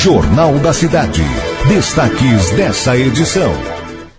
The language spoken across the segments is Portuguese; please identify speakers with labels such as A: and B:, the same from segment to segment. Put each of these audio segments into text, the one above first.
A: Jornal da Cidade. Destaques dessa edição.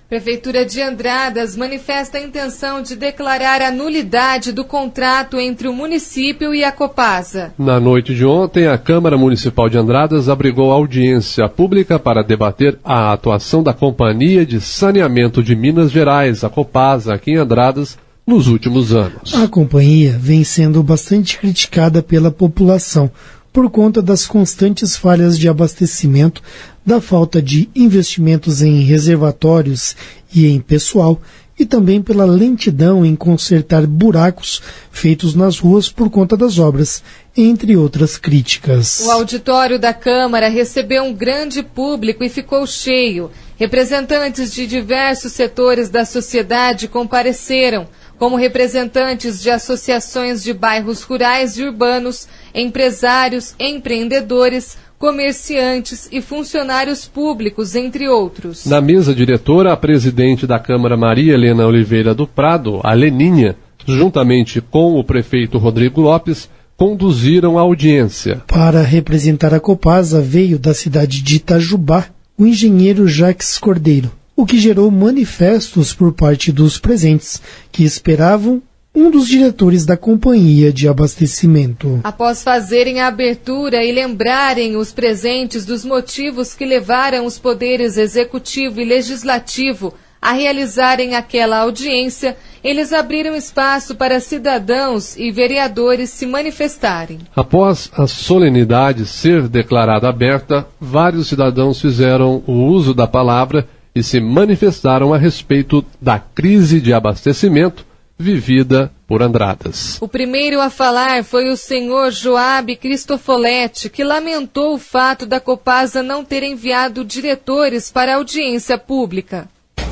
B: Prefeitura de Andradas manifesta a intenção de declarar a nulidade do contrato entre o município e a Copasa.
C: Na noite de ontem, a Câmara Municipal de Andradas abrigou audiência pública para debater a atuação da Companhia de Saneamento de Minas Gerais, a Copasa, aqui em Andradas, nos últimos anos.
D: A companhia vem sendo bastante criticada pela população por conta das constantes falhas de abastecimento, da falta de investimentos em reservatórios e em pessoal, e também pela lentidão em consertar buracos feitos nas ruas por conta das obras, entre outras críticas.
B: O auditório da Câmara recebeu um grande público e ficou cheio. Representantes de diversos setores da sociedade compareceram, como representantes de associações de bairros rurais e urbanos, empresários, empreendedores, comerciantes e funcionários públicos, entre outros.
C: Na mesa diretora, a presidente da Câmara, Maria Helena Oliveira do Prado, a Leninha, juntamente com o prefeito Rodrigo Lopes, conduziram a audiência.
D: Para representar a Copasa, veio da cidade de Itajubá o engenheiro Jacques Cordeiro, o que gerou manifestos por parte dos presentes, que esperavam um dos diretores da companhia de abastecimento.
B: Após fazerem a abertura e lembrarem os presentes dos motivos que levaram os poderes executivo e legislativo a realizarem aquela audiência, eles abriram espaço para cidadãos e vereadores se manifestarem.
C: Após a solenidade ser declarada aberta, vários cidadãos fizeram o uso da palavra e se manifestaram a respeito da crise de abastecimento vivida por Andradas.
B: O primeiro a falar foi o senhor Joabe Cristofoletti, que lamentou o fato da Copasa não ter enviado diretores para a audiência pública.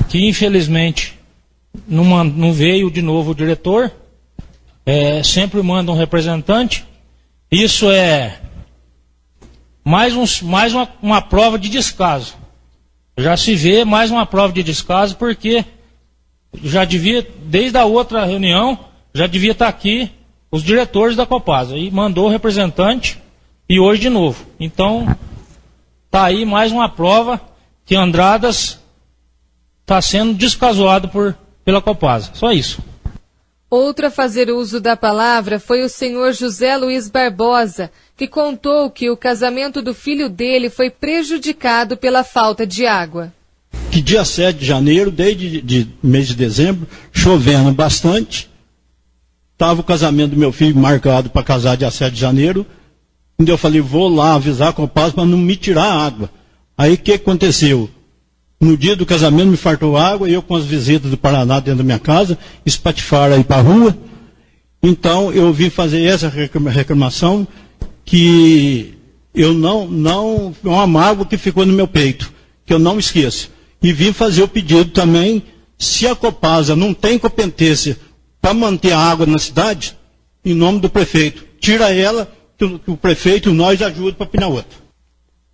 E: Que infelizmente não veio de novo o diretor, sempre manda um representante. Isso é mais uma prova de descaso. Já se vê mais uma prova de descaso, porque já devia, desde a outra reunião, já devia estar aqui os diretores da Copasa. E mandou o representante e hoje de novo. Então, está aí mais uma prova que Andradas está sendo descasoado pela Copasa. Só isso.
B: Outro a fazer uso da palavra foi o senhor José Luiz Barbosa, que contou que o casamento do filho dele foi prejudicado pela falta de água.
F: Que dia 7 de janeiro, desde mês de dezembro, chovendo bastante, estava o casamento do meu filho marcado para casar dia 7 de janeiro, onde eu falei, vou lá avisar a Copasa para não me tirar a água. Aí o que aconteceu? No dia do casamento me fartou água, eu com as visitas do Paraná dentro da minha casa, espatifaram aí para a rua. Então eu vim fazer essa reclamação, que eu não é uma mágoa que ficou no meu peito, que eu não esqueço. E vim fazer o pedido também, se a Copasa não tem competência para manter a água na cidade, em nome do prefeito, tira ela, que o prefeito nós ajuda para pinar outra.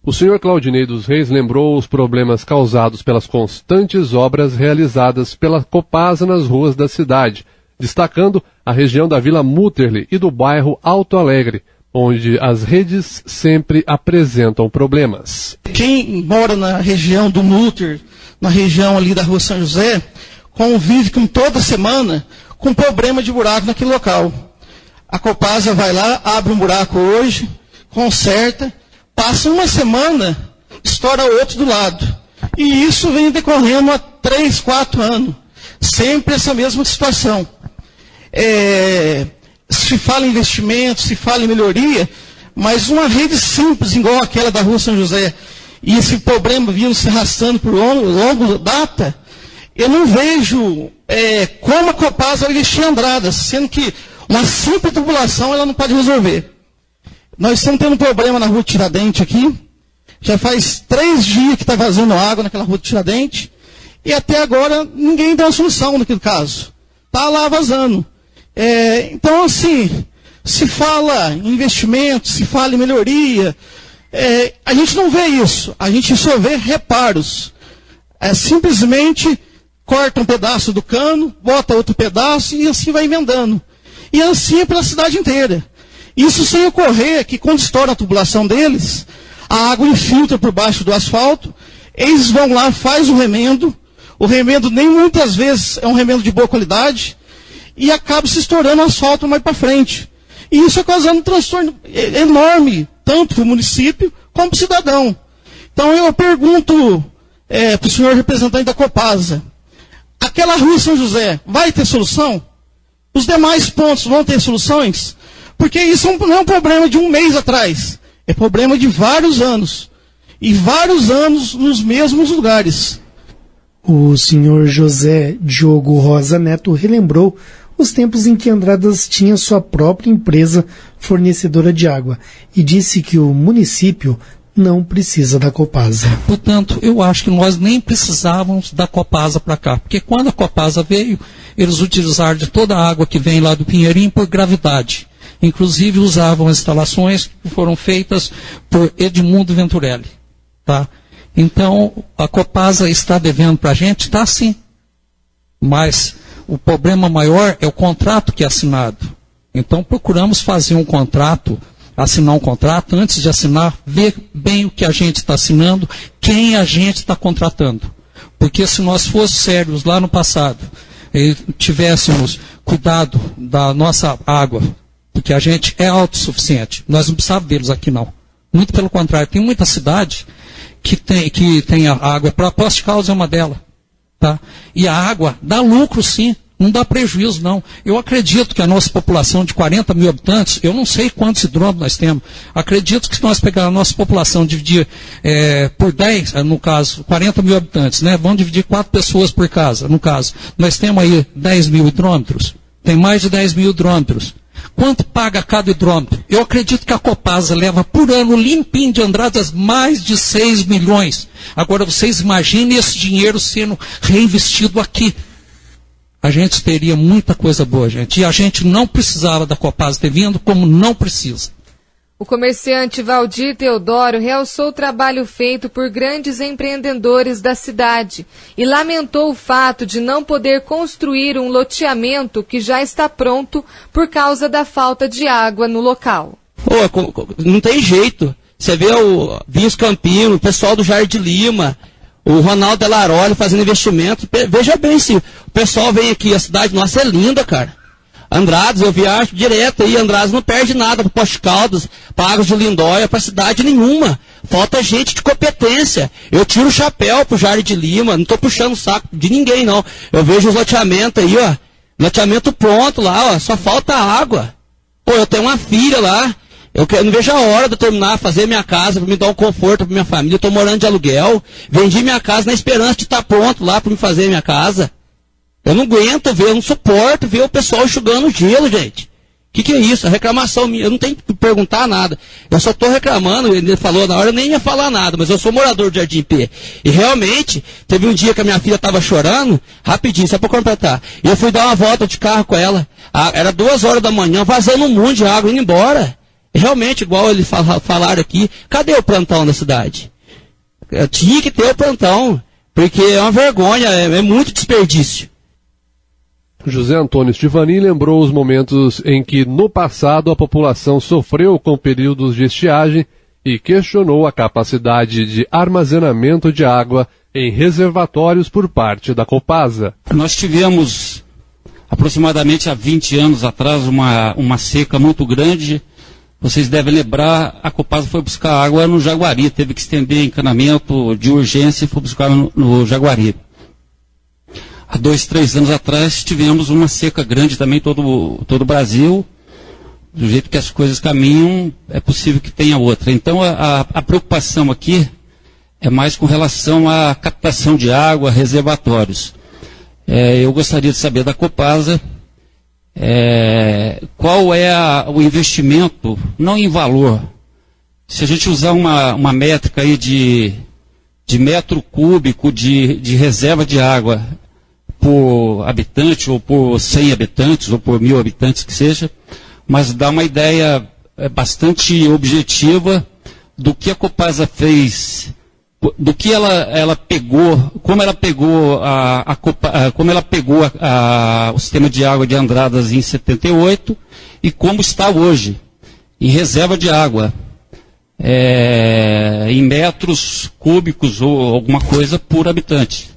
C: O senhor Claudinei dos Reis lembrou os problemas causados pelas constantes obras realizadas pela Copasa nas ruas da cidade, destacando a região da Vila Mutterli e do bairro Alto Alegre, onde as redes sempre apresentam problemas.
G: Quem mora na região do Mutterli, na região ali da Rua São José, convive com toda semana com problema de buraco naquele local. A Copasa vai lá, abre um buraco hoje, conserta, passa uma semana, estoura outro do lado. E isso vem decorrendo há 3, 4 anos. Sempre essa mesma situação. Se fala em investimento, se fala em melhoria, mas uma rede simples, igual aquela da Rua São José, e esse problema vindo se arrastando por longa data, eu não vejo como a Copasa vai investir em Andradas, sendo que uma simples tubulação ela não pode resolver. Nós estamos tendo um problema na Rua Tiradentes aqui, já faz 3 dias que está vazando água naquela Rua Tiradentes, e até agora ninguém deu uma solução naquele caso. Está lá vazando. Então, assim, se fala em investimento, se fala em melhoria, a gente não vê isso, a gente só vê reparos. Simplesmente corta um pedaço do cano, bota outro pedaço e assim vai emendando. E assim é pela cidade inteira. Isso sem ocorrer que quando estoura a tubulação deles, a água infiltra por baixo do asfalto, eles vão lá, faz o remendo nem muitas vezes é um remendo de boa qualidade, e acaba se estourando o asfalto mais para frente. E isso é causando um transtorno enorme, tanto para o município como para o cidadão. Então eu pergunto para o senhor representante da Copasa, aquela rua São José vai ter solução? Os demais pontos vão ter soluções? Porque isso não é um problema de um mês atrás, é problema de vários anos. E vários anos nos mesmos lugares.
D: O senhor José Diogo Rosa Neto relembrou os tempos em que Andradas tinha sua própria empresa fornecedora de água e disse que o município não precisa da Copasa.
H: Portanto, eu acho que nós nem precisávamos da Copasa para cá, porque quando a Copasa veio, eles utilizaram de toda a água que vem lá do Pinheirinho por gravidade. Inclusive usavam as instalações que foram feitas por Edmundo Venturelli. Tá? Então, a Copasa está devendo para a gente? Está sim. Mas o problema maior é o contrato que é assinado. Então, procuramos fazer um contrato, assinar um contrato, antes de assinar, ver bem o que a gente está assinando, quem a gente está contratando. Porque se nós fôssemos sérios lá no passado, e tivéssemos cuidado da nossa água, porque a gente é autossuficiente, nós não precisamos deles aqui não. Muito pelo contrário, tem muita cidade que tem a água, para Poços de Caldas é uma delas. Tá? E a água dá lucro sim, não dá prejuízo não. Eu acredito que a nossa população de 40 mil habitantes, eu não sei quantos hidrômetros nós temos, acredito que se nós pegarmos a nossa população, dividir por 10, no caso, 40 mil habitantes, né? Vamos dividir 4 pessoas por casa, no caso, nós temos aí 10 mil hidrômetros, tem mais de 10 mil hidrômetros. Quanto paga cada hidrômetro? Eu acredito que a Copasa leva por ano limpinho de Andradas mais de 6 milhões. Agora vocês imaginem esse dinheiro sendo reinvestido aqui. A gente teria muita coisa boa, gente. E a gente não precisava da Copasa ter vindo, como não precisa.
B: O comerciante Valdir Teodoro realçou o trabalho feito por grandes empreendedores da cidade e lamentou o fato de não poder construir um loteamento que já está pronto por causa da falta de água no local.
I: Não tem jeito. Você vê o Vinhos Campino, o pessoal do Jardim Lima, o Ronaldo Delaroli fazendo investimento. Veja bem, se o pessoal vem aqui, a cidade nossa é linda, cara. Andradas, eu viajo direto aí, Andradas não perde nada para Poços de Caldas, para Águas de Lindóia, para cidade nenhuma. Falta gente de competência. Eu tiro o chapéu pro Jardim de Lima, não estou puxando o saco de ninguém não. Eu vejo os loteamentos aí, ó, loteamento pronto lá, ó, só falta água. Pô, eu tenho uma filha lá, eu não vejo a hora de eu terminar, fazer minha casa, para me dar um conforto para minha família. Eu estou morando de aluguel, vendi minha casa na esperança de estar pronto lá para me fazer minha casa. Eu não aguento ver, eu não suporto ver o pessoal enxugando gelo, gente. O que é isso? A reclamação minha, eu não tenho que perguntar nada. Eu só estou reclamando, ele falou na hora, eu nem ia falar nada, mas eu sou morador de Jardim P. E realmente, teve um dia que a minha filha estava chorando, rapidinho, só para completar. E eu fui dar uma volta de carro com ela. Era 2 horas da manhã, vazando um monte de água, indo embora. E realmente, igual eles falaram aqui, cadê o plantão da cidade? Eu tinha que ter o plantão, porque é uma vergonha, é muito desperdício.
C: José Antônio Estivani lembrou os momentos em que, no passado, a população sofreu com períodos de estiagem e questionou a capacidade de armazenamento de água em reservatórios por parte da Copasa.
J: Nós tivemos, aproximadamente há 20 anos atrás, uma seca muito grande. Vocês devem lembrar, a Copasa foi buscar água no Jaguari, teve que estender encanamento de urgência e foi buscar no Jaguari. Há 2, 3 anos atrás tivemos uma seca grande também em todo o Brasil. Do jeito que as coisas caminham, é possível que tenha outra. Então a preocupação aqui é mais com relação à captação de água, reservatórios. Eu gostaria de saber da Copasa qual é o investimento, não em valor. Se a gente usar uma métrica aí de metro cúbico de reserva de água por habitante, ou por 100 habitantes, ou por 1000 habitantes que seja, mas dá uma ideia bastante objetiva do que a Copasa fez, do que ela pegou, como ela pegou o sistema de água de Andradas em 78 e como está hoje, em reserva de água. em metros cúbicos ou alguma coisa por habitante.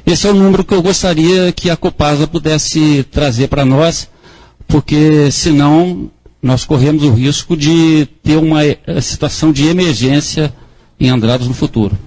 J: Esse é o número que eu gostaria que a Copasa pudesse trazer para nós, porque senão nós corremos o risco de ter uma situação de emergência em Andradas no futuro.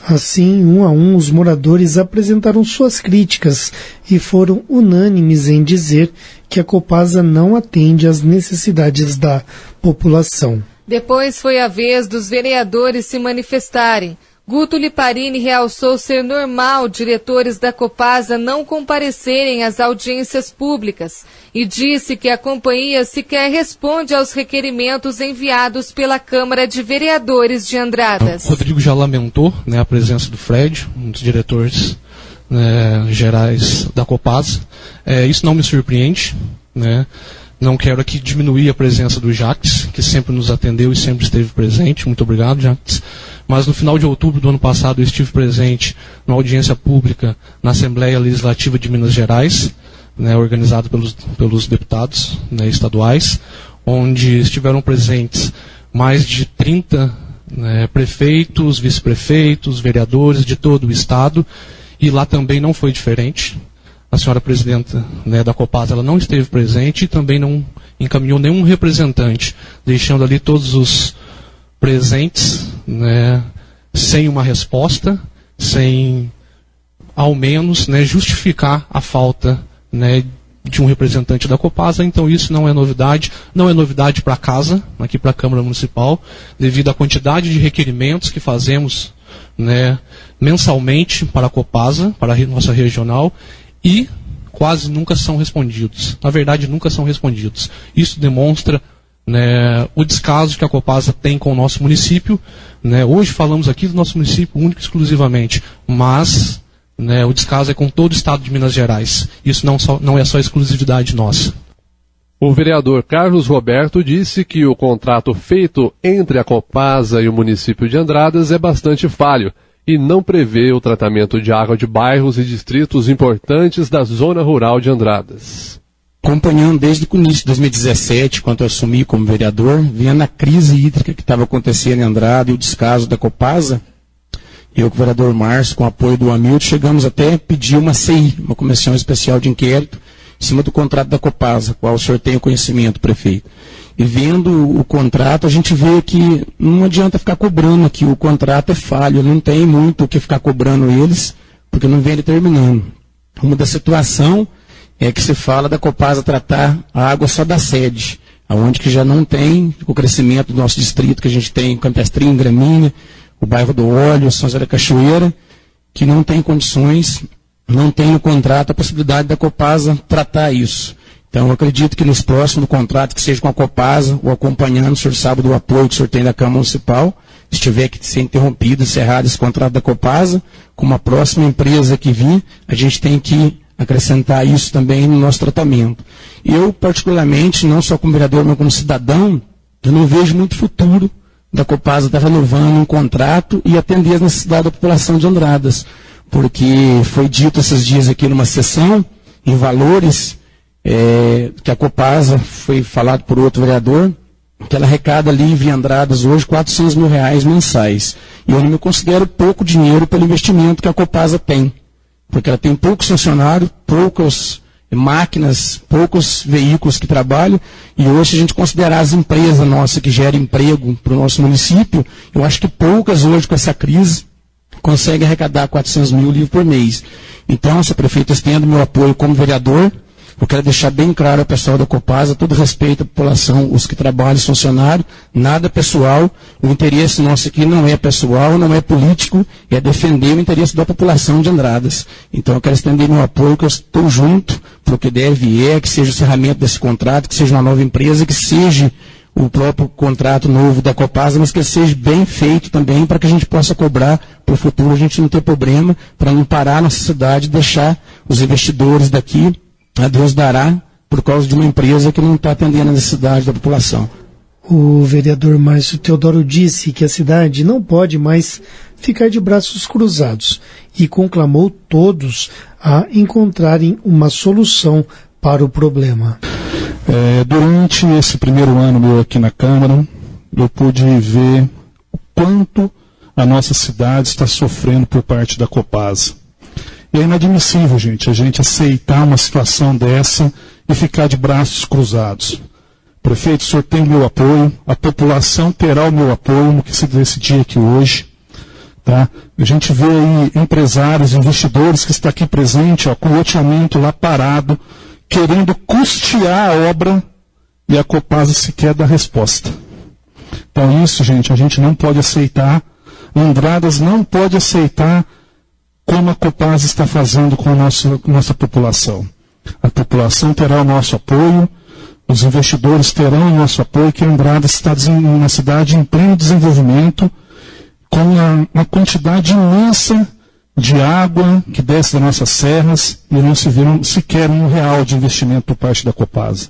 D: Assim, um a um, os moradores apresentaram suas críticas e foram unânimes em dizer que a Copasa não atende às necessidades da população.
B: Depois foi a vez dos vereadores se manifestarem. Guto Liparini realçou ser normal diretores da Copasa não comparecerem às audiências públicas e disse que a companhia sequer responde aos requerimentos enviados pela Câmara de Vereadores de Andradas.
K: O Rodrigo já lamentou, a presença do Fred, um dos diretores gerais da Copasa. Isso não me surpreende, Não quero aqui diminuir a presença do Jacques, que sempre nos atendeu e sempre esteve presente. Muito obrigado, Jacques. Mas no final de outubro do ano passado eu estive presente numa audiência pública na Assembleia Legislativa de Minas Gerais, organizada pelos deputados estaduais, onde estiveram presentes mais de 30 prefeitos, vice-prefeitos, vereadores de todo o estado, e lá também não foi diferente. A senhora presidenta da Copasa, ela não esteve presente e também não encaminhou nenhum representante, deixando ali todos os presentes sem uma resposta, sem ao menos justificar a falta de um representante da Copasa. Então isso não é novidade para a casa, aqui para a Câmara Municipal, devido à quantidade de requerimentos que fazemos mensalmente para a Copasa, para a nossa regional, e quase nunca são respondidos. Na verdade, nunca são respondidos. Isso demonstra o descaso que a Copasa tem com o nosso município. Hoje falamos aqui do nosso município único e exclusivamente, mas o descaso é com todo o estado de Minas Gerais. Isso não é só exclusividade nossa.
C: O vereador Carlos Roberto disse que o contrato feito entre a Copasa e o município de Andradas é bastante falho e não prevê o tratamento de água de bairros e distritos importantes da zona rural de Andradas.
L: Acompanhando desde o início de 2017, quando eu assumi como vereador, vendo a crise hídrica que estava acontecendo em Andradas e o descaso da Copasa, eu com o vereador Márcio, com o apoio do Hamilton, chegamos até a pedir uma CI, uma comissão especial de inquérito, em cima do contrato da Copasa, qual o senhor tem o conhecimento, prefeito. E vendo o contrato, a gente vê que não adianta ficar cobrando aqui, o contrato é falho, não tem muito o que ficar cobrando eles, porque não vem determinando. Uma da situação é que se fala da Copasa tratar a água só da sede, onde que já não tem o crescimento do nosso distrito, que a gente tem Campestrinho, Graminha, o bairro do Óleo, São José da Cachoeira, que não tem condições, não tem no contrato a possibilidade da Copasa tratar isso. Então, eu acredito que nos próximos contratos, que seja com a Copasa ou acompanhando, o senhor sabe do apoio que o senhor tem da Câmara Municipal, se tiver que ser interrompido, encerrado esse contrato da Copasa, com uma próxima empresa que vir, a gente tem que acrescentar isso também no nosso tratamento. Eu, particularmente, não só como vereador, mas como cidadão, eu não vejo muito futuro da Copasa estar renovando um contrato e atender as necessidades da população de Andradas, porque foi dito esses dias aqui numa sessão, em valores, que a Copasa, foi falado por outro vereador, que ela arrecada livre em Andradas hoje R$400 mil mensais. E eu não me considero pouco dinheiro pelo investimento que a Copasa tem, porque ela tem poucos funcionários, poucas máquinas, poucos veículos que trabalham, e hoje, se a gente considerar as empresas nossas que geram emprego para o nosso município, eu acho que poucas hoje com essa crise conseguem arrecadar R$400 mil livre por mês. Então, senhor prefeito, estendo meu apoio como vereador. Eu quero deixar bem claro ao pessoal da Copasa, todo respeito à população, os que trabalham, os funcionários, nada pessoal. O interesse nosso aqui não é pessoal, não é político, é defender o interesse da população de Andradas. Então eu quero estender meu apoio, que eu estou junto para o que deve que seja o encerramento desse contrato, que seja uma nova empresa, que seja o próprio contrato novo da Copasa, mas que ele seja bem feito também, para que a gente possa cobrar para o futuro, a gente não ter problema, para não parar a nossa cidade, deixar os investidores daqui, a Deus dará, por causa de uma empresa que não está atendendo a necessidade da população.
D: O vereador Márcio Teodoro disse que a cidade não pode mais ficar de braços cruzados e conclamou todos a encontrarem uma solução para o problema.
M: Durante esse primeiro ano meu aqui na Câmara, eu pude ver o quanto a nossa cidade está sofrendo por parte da Copasa. E é inadmissível, gente, a gente aceitar uma situação dessa e ficar de braços cruzados. Prefeito, o senhor tem meu apoio, a população terá o meu apoio no que se decidir aqui hoje. Tá? A gente vê aí empresários, investidores que estão aqui presentes, ó, com o loteamento lá parado, querendo custear a obra e a Copasa sequer dá resposta. Então isso, gente, a gente não pode aceitar. Andradas não pode aceitar como a Copasa está fazendo com a nossa população. A população terá o nosso apoio, os investidores terão o nosso apoio, que Andradas está uma cidade em pleno desenvolvimento, com uma quantidade imensa de água que desce das nossas serras e não se viram sequer R$1 de investimento por parte da Copasa.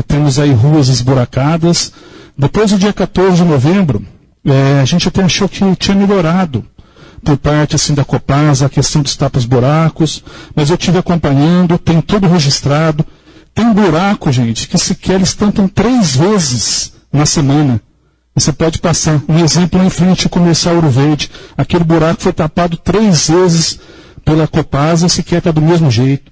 M: Temos aí ruas esburacadas. Depois do dia 14 de novembro, a gente até achou que tinha melhorado por parte assim, da Copasa a questão dos tapas-buracos, mas eu estive acompanhando, tem tudo registrado. Tem um buraco, gente, que sequer eles tampam 3 vezes na semana. Você pode passar. Um exemplo lá em frente ao comercial Ouro Verde. Aquele buraco foi tapado 3 vezes pela Copasa, sequer está do mesmo jeito.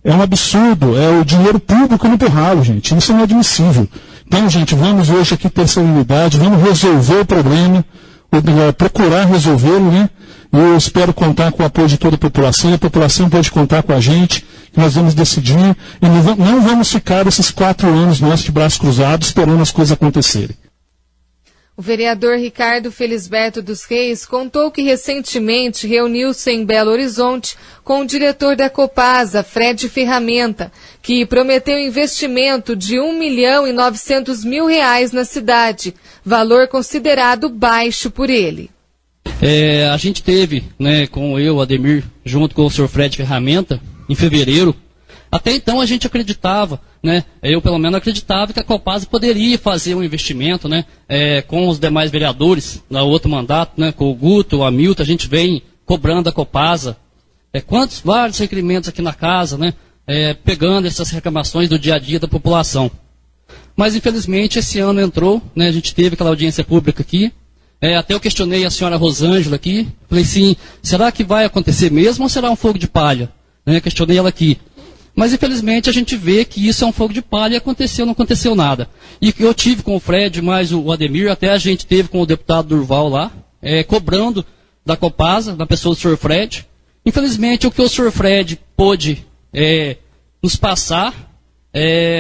M: É um absurdo. É o dinheiro público no ralo, gente. Isso é inadmissível. Então, gente, vamos hoje aqui ter essa unidade, vamos resolver o problema, ou melhor, procurar resolvê-lo, né? E eu espero contar com o apoio de toda a população pode contar com a gente, que nós vamos decidir, e não vamos ficar esses 4 anos nossos de braços cruzados esperando as coisas acontecerem.
B: O vereador Ricardo Felisberto dos Reis contou que recentemente reuniu-se em Belo Horizonte com o diretor da Copasa, Fred Ferramenta, que prometeu investimento de R$1.900.000 na cidade, valor considerado baixo por ele.
I: A gente teve, né, com eu, Ademir, junto com o senhor Fred Ferramenta, em fevereiro. Até então a gente acreditava, né, eu pelo menos acreditava que a Copasa poderia fazer um investimento, né, com os demais vereadores, no outro mandato, né, com o Guto, o Hamilton, a gente vem cobrando a Copasa. Vários requerimentos aqui na casa, né, pegando essas reclamações do dia a dia da população. Mas infelizmente esse ano entrou, né, a gente teve aquela audiência pública aqui. Até eu questionei a senhora Rosângela aqui, falei assim, será que vai acontecer mesmo ou será um fogo de palha? Questionei ela aqui. Mas infelizmente a gente vê que isso é um fogo de palha e não aconteceu nada. E eu tive com o Fred, mais o Ademir, até a gente teve com o deputado Durval lá, cobrando da Copasa, da pessoa do senhor Fred. Infelizmente o que o senhor Fred pôde nos passar,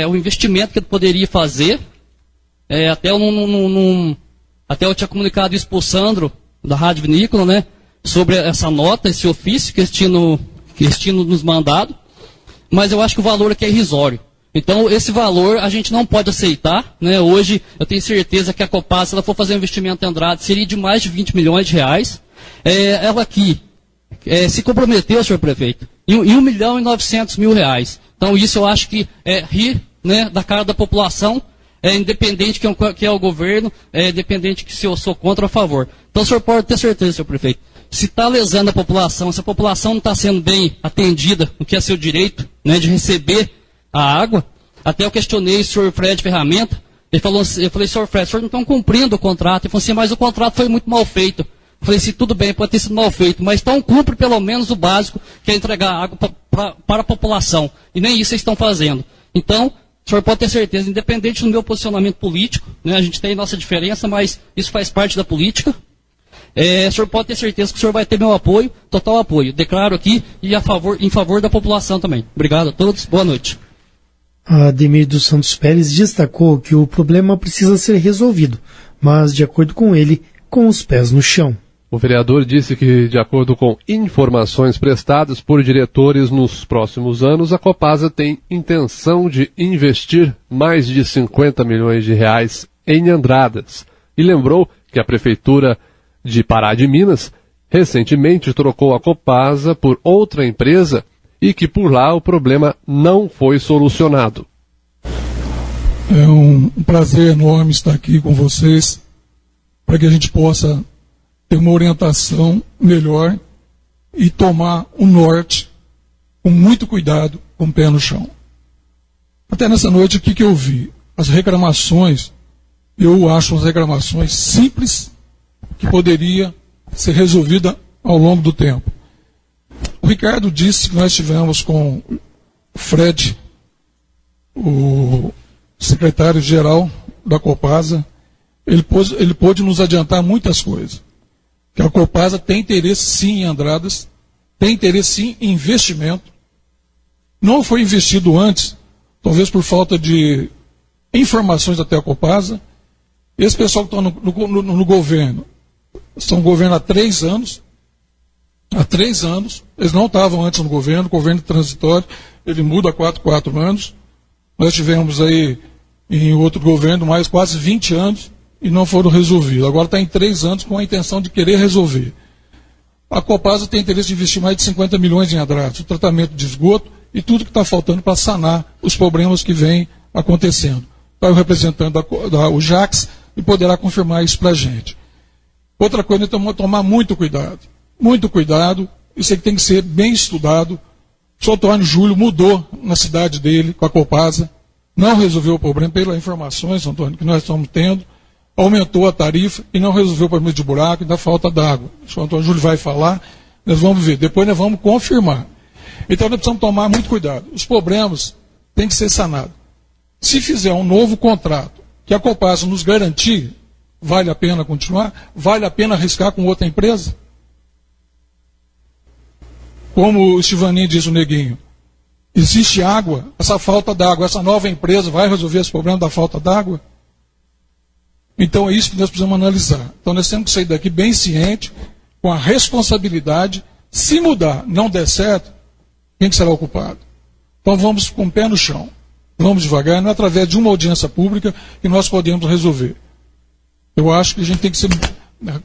I: o investimento que ele poderia fazer, até eu tinha comunicado isso para o Sandro, da Rádio Vinícola, né, sobre essa nota, esse ofício que eles tinham nos mandado, mas eu acho que o valor aqui é irrisório. Então, esse valor a gente não pode aceitar, né? Hoje, eu tenho certeza que a Copasa, se ela for fazer um investimento em Andrade, seria de mais de R$20 milhões. Ela aqui se comprometeu, senhor prefeito, em R$1.900.000. Então, isso eu acho que rir, né, da cara da população, independente que é o governo, independente que se eu sou contra ou a favor. Então o senhor pode ter certeza, senhor prefeito, se está lesando a população, se a população não está sendo bem atendida, o que é seu direito, né, de receber a água, até eu questionei o senhor Fred Ferramenta, eu falei, senhor Fred, o senhor não está cumprindo o contrato. Ele falou assim, mas o contrato foi muito mal feito. Eu falei assim, tudo bem, pode ter sido mal feito, mas então cumpre pelo menos o básico, que é entregar água para a população. E nem isso vocês estão fazendo. Então, o senhor pode ter certeza, independente do meu posicionamento político, né, a gente tem nossa diferença, mas isso faz parte da política. O senhor pode ter certeza que o senhor vai ter meu apoio, total apoio. Declaro aqui e em favor da população também. Obrigado a todos, boa noite.
D: Ademir dos Santos Pérez destacou que o problema precisa ser resolvido, mas, de acordo com ele, com os pés no chão.
C: O vereador disse que, de acordo com informações prestadas por diretores nos próximos anos, a Copasa tem intenção de investir mais de R$50 milhões em Andradas. E lembrou que a Prefeitura de Pará de Minas recentemente trocou a Copasa por outra empresa e que por lá o problema não foi solucionado.
N: É um prazer enorme estar aqui com vocês para que a gente possa ter uma orientação melhor e tomar o norte com muito cuidado, com o pé no chão. Até nessa noite aqui que eu vi as reclamações eu acho as reclamações simples, que poderia ser resolvida ao longo do tempo. O Ricardo disse que nós tivemos com o Fred, o secretário-geral da Copasa, ele pôde nos adiantar muitas coisas. Que a Copasa tem interesse sim em Andradas, tem interesse sim em investimento. Não foi investido antes, talvez por falta de informações até a Copasa. Esse pessoal que está no governo, estão no governo há 3 anos. Há 3 anos, eles não estavam antes no governo transitório, ele muda a 4 anos. Nós tivemos aí em outro governo mais quase 20 anos e não foram resolvidos. Agora está em 3 anos com a intenção de querer resolver. A Copasa tem interesse de investir mais de 50 milhões em Andradas, o tratamento de esgoto e tudo que está faltando para sanar os problemas que vêm acontecendo. Está o representante o Jax e poderá confirmar isso para a gente. Outra coisa, nós temos que tomar muito cuidado. Muito cuidado, isso aqui tem que ser bem estudado. O senhor Antônio Júlio mudou na cidade dele com a Copasa, não resolveu o problema, pelas informações, Antônio, que nós estamos tendo, aumentou a tarifa e não resolveu o problema de buraco e da falta d'água. O senhor Antônio Júlio vai falar, nós vamos ver, depois nós vamos confirmar. Então nós precisamos tomar muito cuidado. Os problemas têm que ser sanados. Se fizer um novo contrato, que a Copasa nos garantir, vale a pena continuar? Vale a pena arriscar com outra empresa? Como o Estivaninho diz, o Neguinho, existe água, essa falta d'água, essa nova empresa vai resolver esse problema da falta d'água? Então é isso que nós precisamos analisar. Então nós temos que sair daqui bem ciente, com a responsabilidade, se mudar, não der certo, quem que será o culpado? Então vamos com o pé no chão, vamos devagar, não é através de uma audiência pública que nós podemos resolver. Eu acho que a gente tem que ser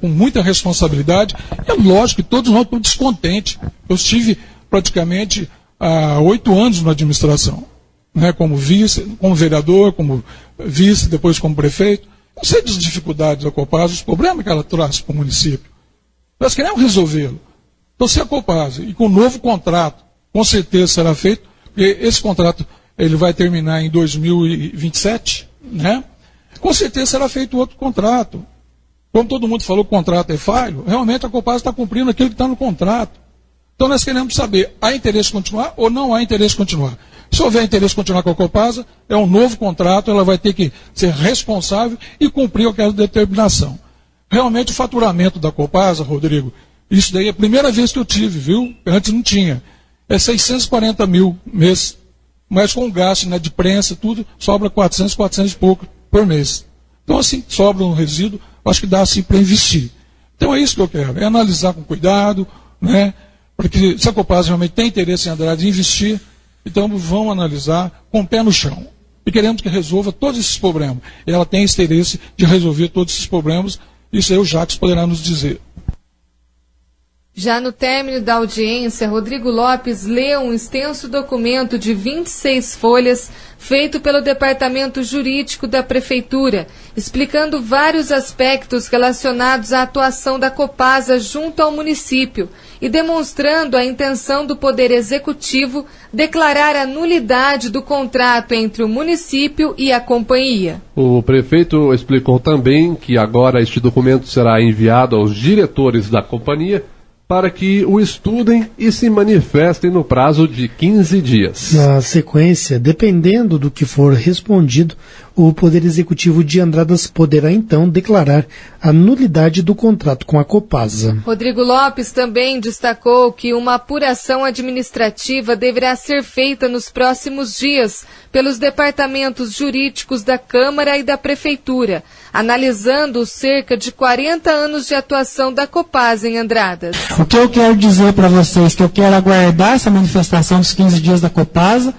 N: com muita responsabilidade. É lógico que todos nós estamos descontentes. Eu estive praticamente há 8 anos na administração, né, como vice, como vereador, como vice, depois como prefeito. Eu sei das dificuldades da Copasa, os problemas que ela traz para o município. Nós queremos resolvê-lo. Então, se a Copasa, e com o novo contrato, com certeza será feito, porque esse contrato ele vai terminar em 2027, né? Com certeza será feito outro contrato. Como todo mundo falou que o contrato é falho, realmente a Copasa está cumprindo aquilo que está no contrato. Então nós queremos saber, há interesse em continuar ou não há interesse em continuar? Se houver interesse em continuar com a Copasa, é um novo contrato, ela vai ter que ser responsável e cumprir aquela determinação. Realmente o faturamento da Copasa, Rodrigo, isso daí é a primeira vez que eu tive, viu? Antes não tinha. É 640 mil mês, mas com gasto, né, de prensa, tudo, sobra 400 e pouco por mês. Então assim, sobra um resíduo, acho que dá assim para investir. Então é isso que eu quero, é analisar com cuidado, né? Porque se a Copasa realmente tem interesse em Andradas em investir, então vamos analisar com o pé no chão. E queremos que resolva todos esses problemas. Ela tem interesse de resolver todos esses problemas, isso aí o Jacques poderá nos dizer.
B: Já no término da audiência, Rodrigo Lopes leu um extenso documento de 26 folhas feito pelo Departamento Jurídico da Prefeitura, explicando vários aspectos relacionados à atuação da Copasa junto ao município e demonstrando a intenção do Poder Executivo declarar a nulidade do contrato entre o município e a companhia.
C: O prefeito explicou também que agora este documento será enviado aos diretores da companhia para que o estudem e se manifestem no prazo de 15 dias.
D: Na sequência, dependendo do que for respondido, o Poder Executivo de Andradas poderá então declarar a nulidade do contrato com a Copasa.
B: Rodrigo Lopes também destacou que uma apuração administrativa deverá ser feita nos próximos dias pelos departamentos jurídicos da Câmara e da Prefeitura, analisando os cerca de 40 anos de atuação da Copasa em Andradas.
O: O que eu quero dizer para vocês, que eu quero aguardar essa manifestação dos 15 dias da Copasa,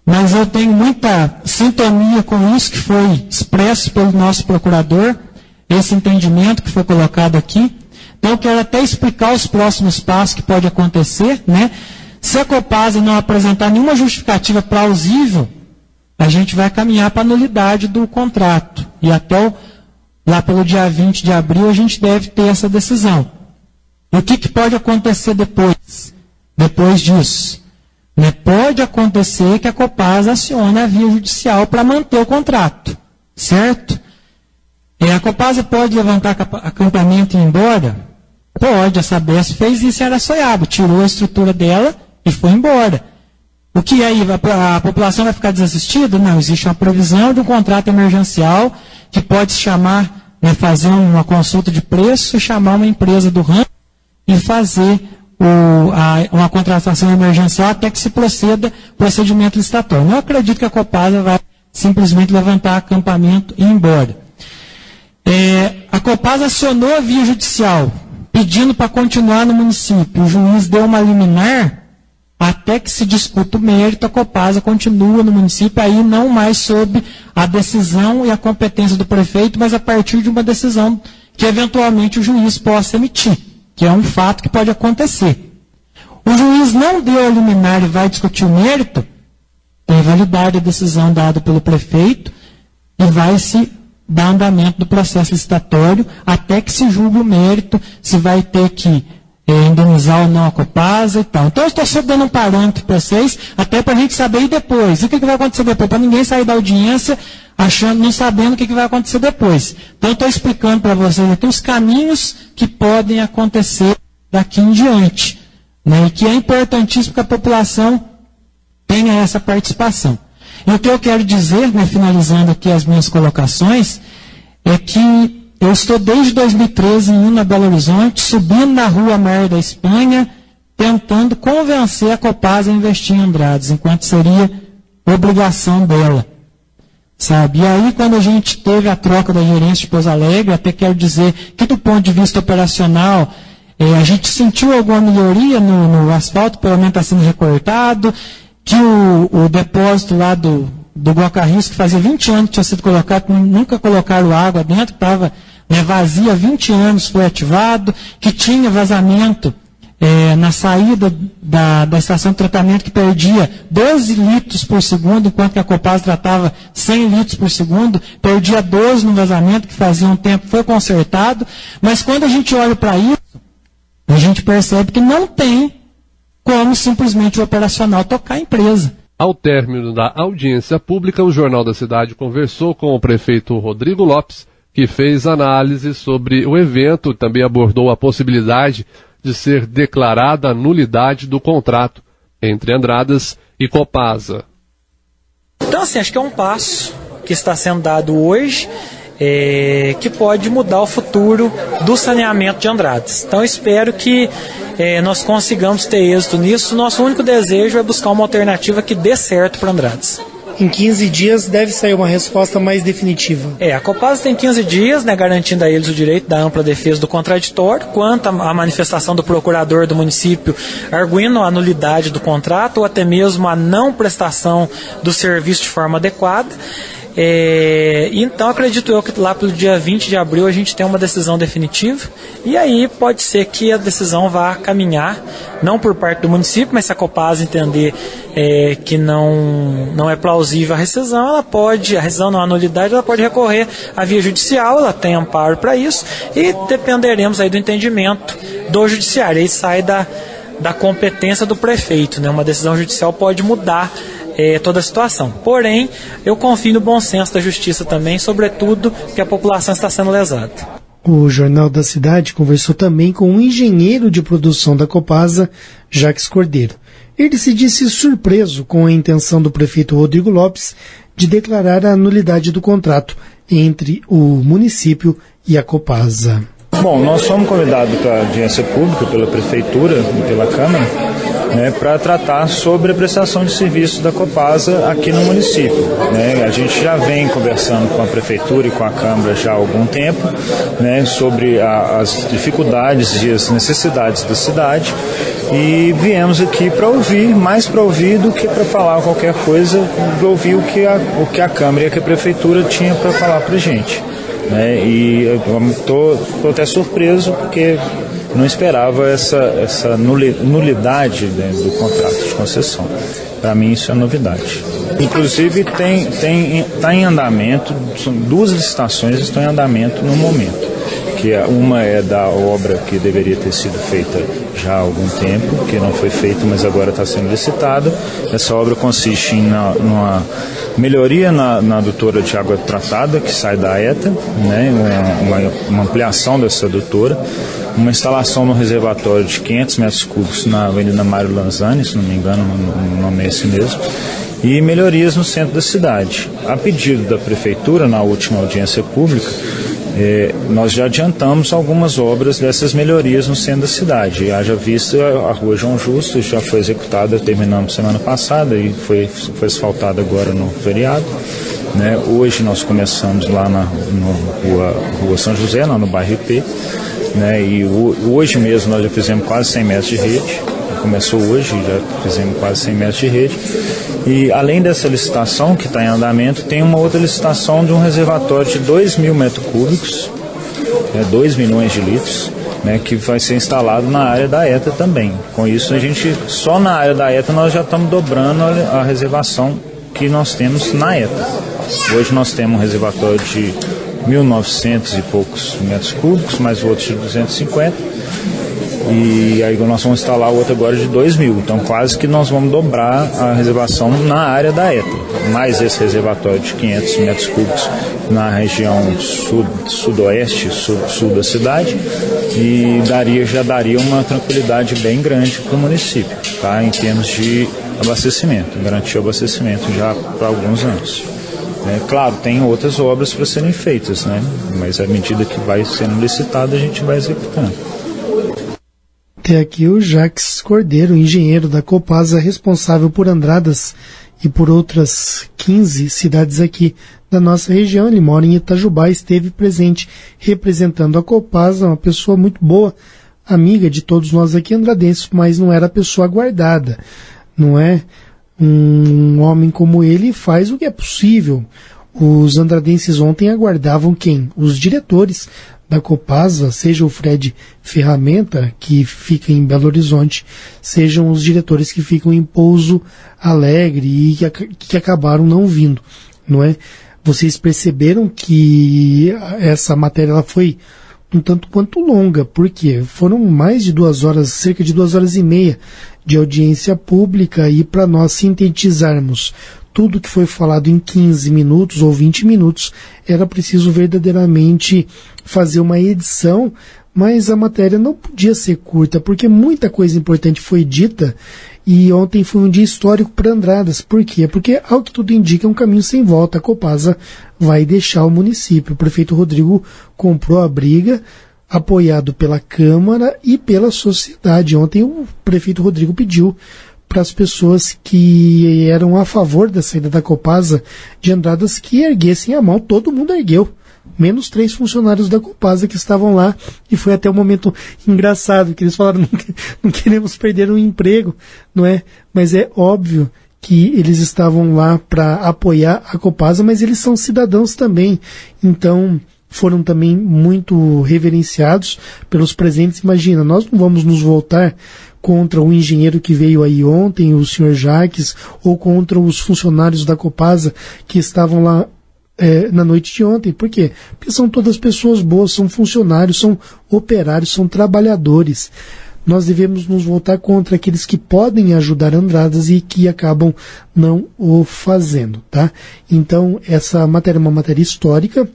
O: mas eu tenho muita sintonia com isso que foi expresso pelo nosso procurador, esse entendimento que foi colocado aqui. Então eu quero até explicar os próximos passos que pode acontecer, né? Se a Copasa não apresentar nenhuma justificativa plausível, a gente vai caminhar para a nulidade do contrato. E até lá pelo dia 20 de abril a gente deve ter essa decisão. E o que pode acontecer depois disso? Né? Pode acontecer que a Copasa acione a via judicial para manter o contrato, certo? A Copasa pode levantar acampamento e ir embora? Pode, a Sabesp fez isso em Araçoiaba, tirou a estrutura dela e foi embora. O que aí, a população vai ficar desassistida? Não, existe uma provisão de um contrato emergencial que pode chamar, fazer uma consulta de preço, chamar uma empresa do ramo e fazer uma contratação emergencial até que se proceda procedimento licitatório. Não acredito que a Copasa vai simplesmente levantar acampamento e ir embora. A Copasa acionou a via judicial, pedindo para continuar no município. O juiz deu uma liminar, até que se discuta o mérito, a Copasa continua no município, aí não mais sob a decisão e a competência do prefeito, mas a partir de uma decisão que eventualmente o juiz possa emitir, que é um fato que pode acontecer. O juiz não deu a liminar e vai discutir o mérito, tem validade a decisão dada pelo prefeito e vai se dar andamento do processo licitatório até que se julgue o mérito, se vai ter que indenizar ou não a Copasa e tal. Então eu estou só dando um parâmetro para vocês, até para a gente saber e depois. E o que vai acontecer depois? Para ninguém sair da audiência não sabendo o que vai acontecer depois. Então eu estou explicando para vocês aqui os caminhos que podem acontecer daqui em diante. E que é importantíssimo que a população tenha essa participação. E o que eu quero dizer, finalizando aqui as minhas colocações, é que eu estou desde 2013 indo na Belo Horizonte, subindo na rua Mar da Espanha, tentando convencer a Copasa a investir em Andrades, enquanto seria obrigação dela. Sabe? E aí, quando a gente teve a troca da gerência de Pouso Alegre, até quero dizer que do ponto de vista operacional, a gente sentiu alguma melhoria no asfalto, pelo menos está sendo recortado, que o depósito lá do Guacarris, que fazia 20 anos que tinha sido colocado, nunca colocaram água dentro, estava vazia há 20 anos, foi ativado, que tinha vazamento na saída da estação de tratamento que perdia 12 litros por segundo, enquanto que a Copasa tratava 100 litros por segundo, perdia 12 no vazamento, que fazia um tempo, foi consertado, mas quando a gente olha para isso, a gente percebe que não tem como simplesmente o operacional tocar a empresa.
C: Ao término da audiência pública, o Jornal da Cidade conversou com o prefeito Rodrigo Lopes, que fez análise sobre o evento e também abordou a possibilidade de ser declarada a nulidade do contrato entre Andradas e Copasa.
P: Então, assim, acho que é um passo que está sendo dado hoje, que pode mudar o futuro do saneamento de Andradas. Então, espero que nós consigamos ter êxito nisso. Nosso único desejo é buscar uma alternativa que dê certo para Andradas.
D: Em 15 dias deve sair uma resposta mais definitiva.
P: A Copasa tem 15 dias, garantindo a eles o direito da ampla defesa do contraditório, quanto à manifestação do procurador do município arguindo a nulidade do contrato ou até mesmo a não prestação do serviço de forma adequada. Então acredito eu que lá pelo dia 20 de abril a gente tem uma decisão definitiva e aí pode ser que a decisão vá caminhar, não por parte do município, mas se a Copasa entender que não é plausível a rescisão, a rescisão não, a nulidade, ela pode recorrer à via judicial, ela tem amparo para isso e dependeremos aí do entendimento do judiciário, aí sai da competência do prefeito, uma decisão judicial pode mudar toda a situação. Porém, eu confio no bom senso da justiça também, sobretudo que a população está sendo lesada.
D: O Jornal da Cidade conversou também com um engenheiro de produção da Copasa, Jacques Cordeiro. Ele se disse surpreso com a intenção do prefeito Rodrigo Lopes de declarar a nulidade do contrato entre o município e a Copasa.
Q: Bom, nós somos convidados para a audiência pública pela Prefeitura e pela Câmara, para tratar sobre a prestação de serviços da Copasa aqui no município. A gente já vem conversando com a Prefeitura e com a Câmara já há algum tempo, sobre as dificuldades e as necessidades da cidade, e viemos aqui para ouvir, mais para ouvir do que para falar qualquer coisa, para ouvir o que a Câmara e a Prefeitura tinha para falar para a gente. E eu estou até surpreso porque não esperava essa nulidade do contrato de concessão. Para mim isso é novidade. Inclusive está em andamento, são 2 licitações estão em andamento no momento. Uma é da obra que deveria ter sido feita já há algum tempo, que não foi feita, mas agora está sendo licitada. Essa obra consiste em Melhoria na adutora de água tratada, que sai da ETA, né, uma ampliação dessa adutora, uma instalação no reservatório de 500 metros cúbicos na Avenida Mário Lanzani, se não me engano, o nome é esse mesmo, e melhorias no centro da cidade. A pedido da Prefeitura, na última audiência pública, nós já adiantamos algumas obras dessas melhorias no centro da cidade. Haja vista a Rua João Justo, já foi executada, terminamos semana passada e foi asfaltada agora no feriado. Né? Hoje nós começamos lá na Rua São José, lá no bairro IP. Né? E hoje mesmo nós já fizemos quase 100 metros de rede. Começou hoje, já fizemos quase 100 metros de rede. E além dessa licitação que está em andamento, tem uma outra licitação de um reservatório de 2.000 metros cúbicos, 2 milhões de litros, né, que vai ser instalado na área da ETA também. Com isso, só na área da ETA nós já estamos dobrando a reservação que nós temos na ETA. Hoje nós temos um reservatório de 1.900 e poucos metros cúbicos, mais outro de 250. E aí nós vamos instalar o outro agora de 2.000. Então quase que nós vamos dobrar a reservação na área da ETA. Mais esse reservatório de 500 metros cúbicos na região sudoeste, sul da cidade. E já daria uma tranquilidade bem grande para o município, tá? Em termos de abastecimento. Garantir o abastecimento já para alguns anos. Claro, tem outras obras para serem feitas, né? Mas à medida que vai sendo licitado, a gente vai executando.
D: Até aqui o Jacques Cordeiro, engenheiro da Copasa, responsável por Andradas e por outras 15 cidades aqui da nossa região. Ele mora em Itajubá, esteve presente representando a Copasa, uma pessoa muito boa, amiga de todos nós aqui andradenses, mas não era pessoa guardada. Não é um homem como ele faz o que é possível. Os andradenses ontem aguardavam quem? Os diretores da Copasa, seja o Fred Ferramenta, que fica em Belo Horizonte, sejam os diretores que ficam em Pouso Alegre e que acabaram não vindo, não é? Vocês perceberam que essa matéria ela foi um tanto quanto longa, porque foram mais de 2 horas, cerca de 2 horas e meia de audiência pública, e para nós sintetizarmos tudo que foi falado em 15 minutos ou 20 minutos, era preciso verdadeiramente fazer uma edição, mas a matéria não podia ser curta, porque muita coisa importante foi dita, e ontem foi um dia histórico para Andradas. Por quê? Porque, ao que tudo indica, é um caminho sem volta. A Copasa vai deixar o município. O prefeito Rodrigo comprou a briga, apoiado pela Câmara e pela sociedade. Ontem o prefeito Rodrigo pediu para as pessoas que eram a favor da saída da Copasa de Andradas que erguessem a mão. Todo mundo ergueu, menos 3 funcionários da Copasa que estavam lá, e foi até um momento engraçado, que eles falaram, não queremos perder um emprego, não é? Mas é óbvio que eles estavam lá para apoiar a Copasa, mas eles são cidadãos também, então foram também muito reverenciados pelos presentes. Imagina, nós não vamos nos voltar contra o engenheiro que veio aí ontem, o senhor Jacques, ou contra os funcionários da Copasa que estavam lá na noite de ontem. Por quê? Porque são todas pessoas boas, são funcionários, são operários, são trabalhadores. Nós devemos nos voltar contra aqueles que podem ajudar Andradas e que acabam não o fazendo, tá? Então, essa matéria é uma matéria histórica.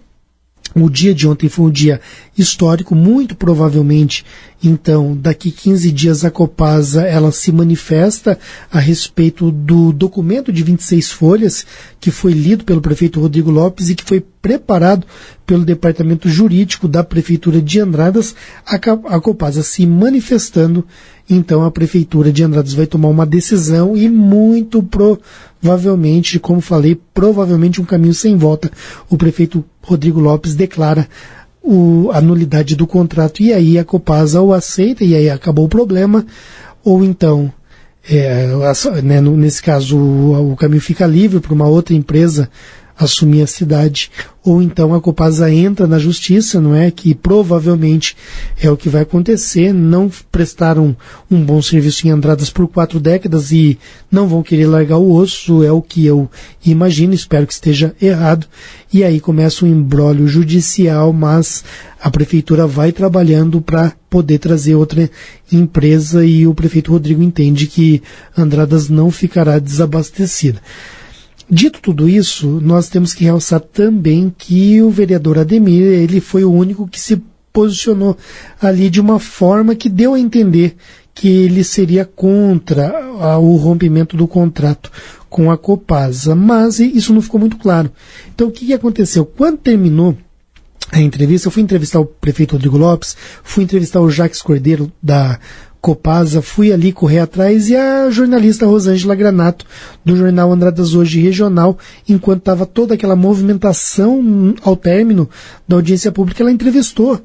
D: O dia de ontem foi um dia histórico, muito provavelmente, então, daqui 15 dias a Copasa ela se manifesta a respeito do documento de 26 folhas que foi lido pelo prefeito Rodrigo Lopes e que foi preparado pelo departamento jurídico da prefeitura de Andradas. A Copasa se manifestando, então a prefeitura de Andradas vai tomar uma decisão e muito provavelmente, como falei, provavelmente um caminho sem volta. O prefeito Rodrigo Lopes declara a nulidade do contrato, e aí a Copasa o aceita, e aí acabou o problema, ou então, nesse caso, o caminho fica livre para uma outra empresa assumir a cidade, ou então a Copasa entra na justiça, não é? Que provavelmente é o que vai acontecer. Não prestaram um bom serviço em Andradas por 4 décadas e não vão querer largar o osso, é o que eu imagino, espero que esteja errado, e aí começa um imbróglio judicial, mas a prefeitura vai trabalhando para poder trazer outra empresa, e o prefeito Rodrigo entende que Andradas não ficará desabastecida. Dito tudo isso, nós temos que realçar também que o vereador Ademir, ele foi o único que se posicionou ali de uma forma que deu a entender que ele seria contra o rompimento do contrato com a Copasa, mas isso não ficou muito claro. Então o que aconteceu? Quando terminou a entrevista, eu fui entrevistar o prefeito Rodrigo Lopes, fui entrevistar o Jacques Cordeiro da Copasa, fui ali correr atrás, e a jornalista Rosângela Granato, do jornal Andradas Hoje Regional, enquanto estava toda aquela movimentação ao término da audiência pública, ela entrevistou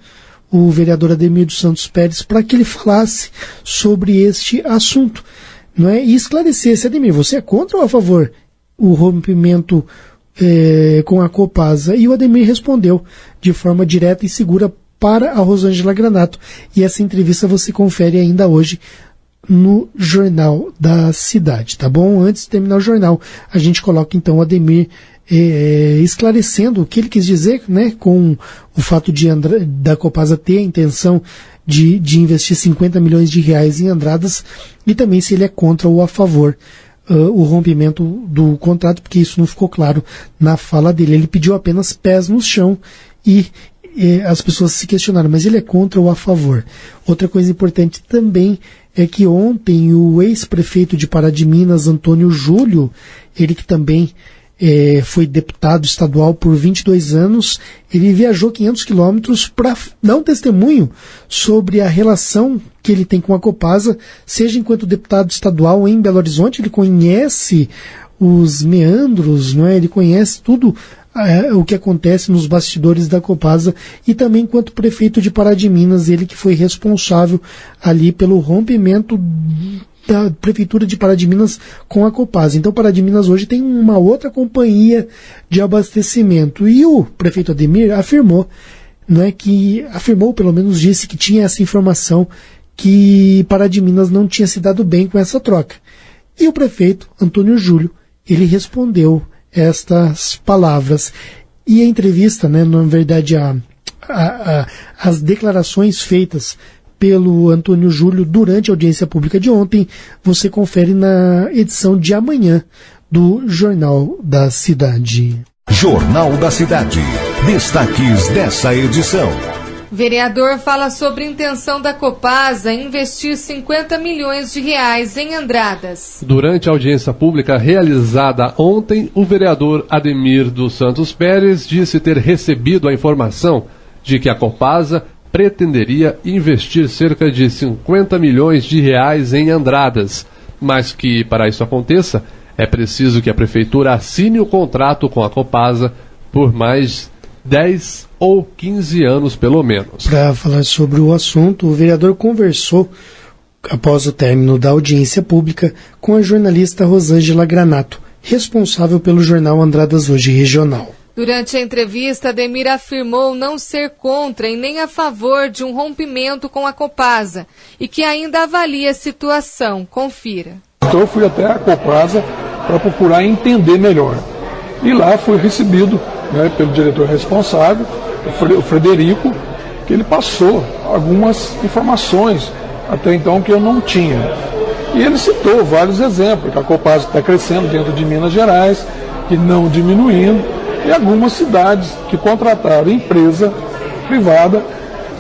D: o vereador Ademir dos Santos Pérez para que ele falasse sobre este assunto, não é? E esclarecesse: Ademir, você é contra ou a favor o rompimento com a Copasa? E o Ademir respondeu de forma direta e segura para a Rosângela Granato. E essa entrevista você confere ainda hoje no Jornal da Cidade, tá bom? Antes de terminar o jornal, a gente coloca então o Ademir esclarecendo o que ele quis dizer, né, com o fato da Copasa ter a intenção de investir 50 milhões de reais em Andradas, e também se ele é contra ou a favor o rompimento do contrato, porque isso não ficou claro na fala dele. Ele pediu apenas pés no chão e as pessoas se questionaram, mas ele é contra ou a favor? Outra coisa importante também é que ontem o ex-prefeito de Pará de Minas, Antônio Júlio, ele que também foi deputado estadual por 22 anos, ele viajou 500 quilômetros para dar um testemunho sobre a relação que ele tem com a Copasa, seja enquanto deputado estadual em Belo Horizonte. Ele conhece os meandros, não é? Ele conhece tudo o que acontece nos bastidores da Copasa, e também enquanto prefeito de Pará de Minas, ele que foi responsável ali pelo rompimento da Prefeitura de Pará de Minas com a Copasa. Então Pará de Minas hoje tem uma outra companhia de abastecimento, e o prefeito Ademir afirmou, pelo menos disse que tinha essa informação, que Pará de Minas não tinha se dado bem com essa troca. E o prefeito Antônio Júlio, ele respondeu estas palavras. E a entrevista, na verdade, as declarações feitas pelo Antônio Júlio durante a audiência pública de ontem, você confere na edição de amanhã do Jornal da Cidade.
A: Jornal da Cidade. Destaques dessa edição.
B: Vereador fala sobre a intenção da Copasa em investir 50 milhões de reais em Andradas.
C: Durante a audiência pública realizada ontem, o vereador Ademir dos Santos Pérez disse ter recebido a informação de que a Copasa pretenderia investir cerca de 50 milhões de reais em Andradas, mas que, para isso aconteça, é preciso que a Prefeitura assine o contrato com a Copasa por mais 10 ou 15 anos, pelo menos.
D: Para falar sobre o assunto, o vereador conversou, após o término da audiência pública, com a jornalista Rosângela Granato, responsável pelo jornal Andradas Hoje Regional.
B: Durante a entrevista, Ademir afirmou não ser contra e nem a favor de um rompimento com a Copasa e que ainda avalia a situação. Confira.
N: Então eu fui até a Copasa para procurar entender melhor. E lá fui recebido pelo diretor responsável, o Frederico, que ele passou algumas informações até então que eu não tinha. E ele citou vários exemplos, que a Copasa está crescendo dentro de Minas Gerais, que não diminuindo, e algumas cidades que contrataram empresa privada,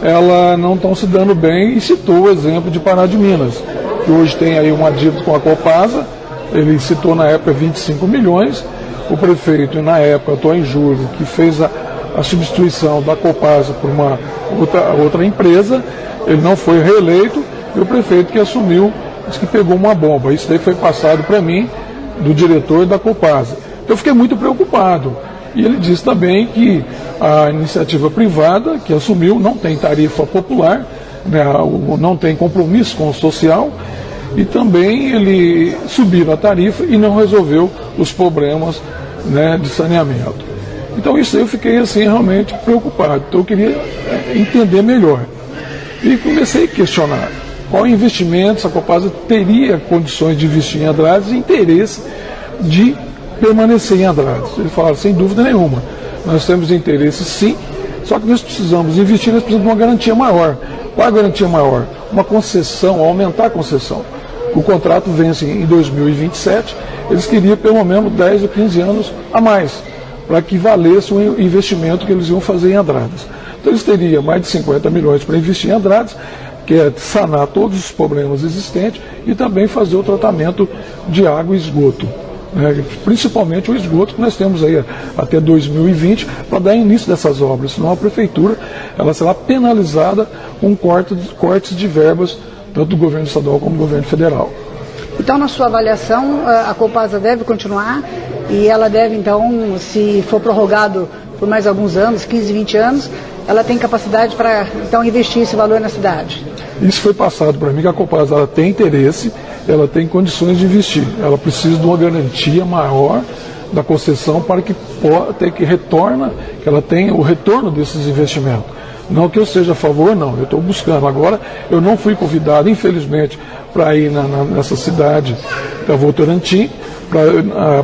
N: ela não estão se dando bem, e citou o exemplo de Pará de Minas, que hoje tem aí uma dívida com a Copasa. Ele citou na época 25 milhões, o prefeito, na época, Antônio Júlio, que fez a substituição da Copasa por uma outra empresa, ele não foi reeleito, e o prefeito que assumiu disse que pegou uma bomba. Isso daí foi passado para mim, do diretor da Copasa. Eu fiquei muito preocupado. E ele disse também que a iniciativa privada que assumiu não tem tarifa popular, não tem compromisso com o social, e também ele subiu a tarifa e não resolveu os problemas de saneamento. Então isso eu fiquei assim realmente preocupado. Então eu queria entender melhor. E comecei a questionar qual investimento a Copasa teria condições de investir em Andradas e interesse de permanecer em Andradas. Ele falaram, sem dúvida nenhuma, nós temos interesse sim, só que nós precisamos investir, nós precisamos de uma garantia maior. Qual é a garantia maior? Uma concessão, aumentar a concessão.
R: O contrato vence em 2027, eles queriam pelo menos 10 ou 15 anos a mais, para que valesse o investimento que eles iam fazer em Andradas. Então eles teriam mais de 50 milhões para investir em Andradas, que é sanar todos os problemas existentes e também fazer o tratamento de água e esgoto. Principalmente o esgoto que nós temos aí até 2020 para dar início dessas obras, senão a prefeitura ela será penalizada com cortes de verbas, tanto do governo estadual como do governo federal.
S: Então, na sua avaliação, a Copasa deve continuar e ela deve, então, se for prorrogado por mais alguns anos, 15, 20 anos, ela tem capacidade para, então, investir esse valor na cidade?
R: Isso foi passado para mim, que a Copasa ela tem interesse, ela tem condições de investir. Ela precisa de uma garantia maior da concessão para que ela tenha o retorno desses investimentos. Não que eu seja a favor, não, eu estou buscando. Agora, eu não fui convidado, infelizmente, para ir nessa cidade da Votorantim,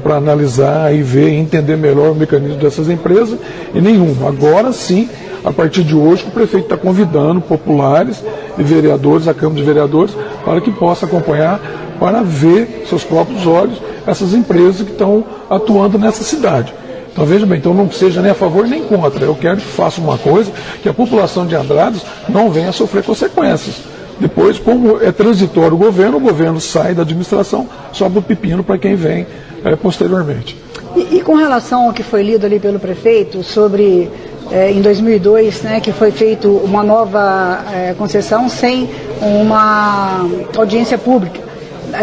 R: para analisar e ver e entender melhor o mecanismo dessas empresas, e nenhum. Agora sim, a partir de hoje, o prefeito está convidando populares e vereadores, a Câmara de Vereadores, para que possa acompanhar, para ver seus próprios olhos essas empresas que estão atuando nessa cidade. Então veja bem, então não seja nem a favor nem contra. Eu quero que faça uma coisa que a população de Andradas não venha a sofrer consequências. Depois, como é transitório o governo sai da administração, sobe o pepino para quem vem posteriormente.
S: E com relação ao que foi lido ali pelo prefeito sobre em 2002, né, que foi feita uma nova concessão sem uma audiência pública.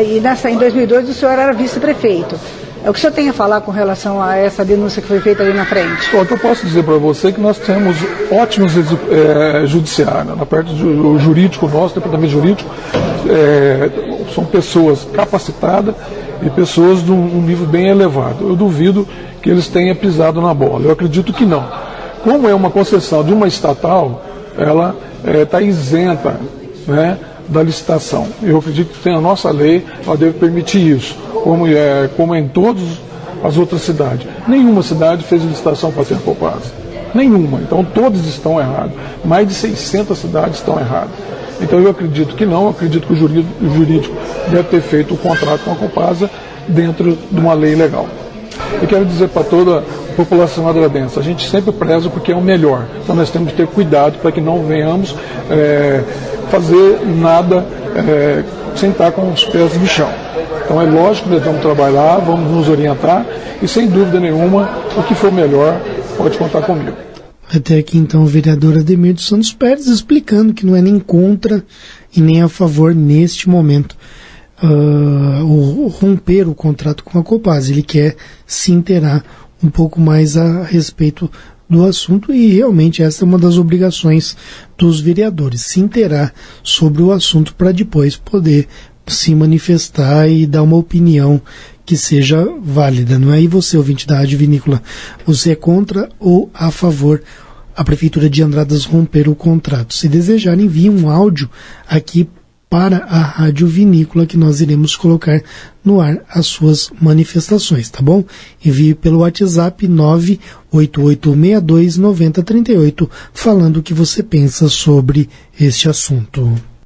S: E em 2002 o senhor era vice-prefeito. O que o senhor tem a falar com relação a essa denúncia que foi feita ali na frente?
R: Bom, eu posso dizer para você que nós temos ótimos judiciários. Na parte do jurídico nosso, departamento jurídico, são pessoas capacitadas e pessoas de um nível bem elevado. Eu duvido que eles tenham pisado na bola. Eu acredito que não. Como é uma concessão de uma estatal, ela está isenta, né, da licitação. Eu acredito que tem a nossa lei, ela deve permitir isso, como em todas as outras cidades. Nenhuma cidade fez licitação para ter a Copasa. Nenhuma. Então todas estão erradas. Mais de 600 cidades estão erradas. Então eu acredito que não, eu acredito que o jurídico deve ter feito o contrato com a Copasa dentro de uma lei legal. Eu quero dizer para toda a população andradense, a gente sempre preza porque é o melhor. Então nós temos que ter cuidado para que não venhamos fazer nada sem estar com os pés no chão. Então é lógico que nós vamos trabalhar, vamos nos orientar e sem dúvida nenhuma, o que for melhor, pode contar comigo.
D: Até aqui então o vereador Ademir dos Santos Pérez explicando que não é nem contra e nem a favor neste momento romper o contrato com a Copasa. Ele quer se inteirar um pouco mais a respeito do assunto e realmente essa é uma das obrigações dos vereadores, se inteirar sobre o assunto para depois poder se manifestar e dar uma opinião que seja válida, não é? E você, ouvinte da Rádio Vinícola, você é contra ou a favor a Prefeitura de Andradas romper o contrato? Se desejar, envie um áudio aqui para a Rádio Vinícola que nós iremos colocar no ar as suas manifestações, tá bom? Envie pelo WhatsApp 988629038 falando o que você pensa sobre este assunto.